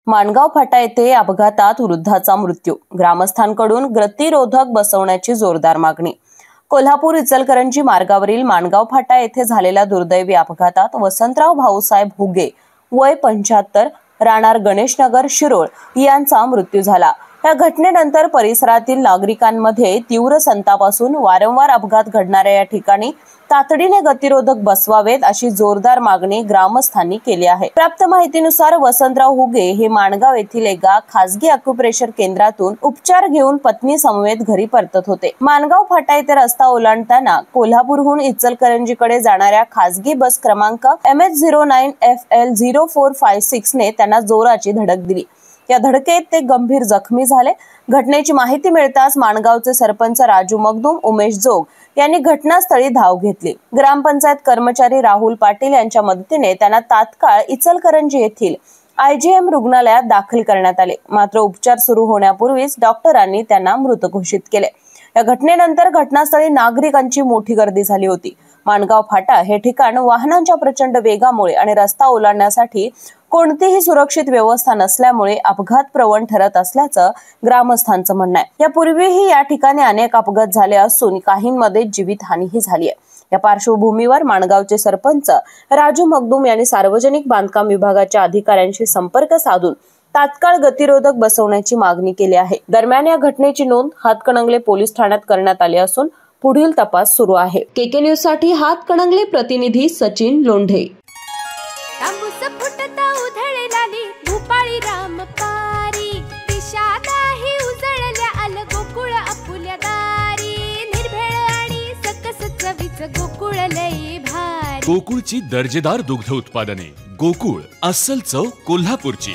माणगाव फाटा येथे अपघातात वृद्धाचा मृत्यू, ग्रामस्थांकडून गतिरोधक बसवण्याची जोरदार मागणी। कोल्हापूर इचलकरंजी मार्गावरील माणगाव फाटा येथे झालेल्या दुर्दैवी अपघातात वसंतराव भाऊसाहेब हुगे वय 75 राहणार गणेशनगर शिरोळ यांचा मृत्यू झाला। या घटनेनंतर परिसरातील नागरिकांमध्ये तीव्र संताप असून वारंवार अपघात घडणाऱ्या या ठिकाणी तातडीने गतिरोधक बसवावेत अशी जोरदार मागणी ग्रामस्थांनी केली आहे। प्राप्त माहितीनुसार वसंतराव हुगे हे माणगाव येथील एका खासगी अक्युप्रेशर केंद्रातून उपचार घेऊन पत्नी समवेत घरी परतत होते। माणगाव फाटा येथे रस्ता ओलांडताना कोल्हापूरहून इचलकरंजीकडे जाणाऱ्या खासगी बस क्रमांक MH09FL0456 ने त्यांना जोराची धडक दिली। या धडकेत ते गंभीर जखमी झाले। घटनेची माहिती मिळताच माणगावचे सरपंच राजू मगदूम, उमेश जोग यांनी घटनास्थळी धाव घेतली। ग्रामपंचायत कर्मचारी राहुल पाटील यांच्या मदतीने त्यांना तात्काळ इचलकरंजी येथील IGM रुग्णालयात दाखल करण्यात आले। मात्र उपचार सुरू होण्यापूर्वीच डॉक्टरांनी त्यांना मृत घोषित केले। या घटनेनंतर घटनास्थळी नागरिकांची मोठी गर्दी झाली होती। माणगाव फाटा हे ठिकाण वाहनांच्या प्रचंड वेगामुळे आणि रस्ता ओलांडण्यासाठी कोणतीही सुरक्षित व्यवस्था नसल्यामुळे अपघात प्रवण ठरत असल्याचं ग्रामस्थांचं म्हणणं आहे। यापूर्वीही या ठिकाणी अनेक अपघात झाले असून काहींमध्ये जीवितहानीही झाली आहे। या पार्श्वभूमीवर माणगावचे सरपंच राजू मगदूम यांनी सार्वजनिक बांधकाम विभागाच्या अधिकाऱ्यांशी संपर्क साधून तात्काळ गतिरोधक बसवण्याची मागणी केली आहे। दरम्यान या घटनेची नोंद हातकणंगले पोलीस ठाण्यात करण्यात आली असून पुढील तपास सुरू आहे। केके न्यूज साठी हातकणंगले प्रतिनिधी सचिन लोंढे। गोकुळची दर्जेदार दुग्ध उत्पादने। गोकुळ, अस्सल चव कोल्हापूरची।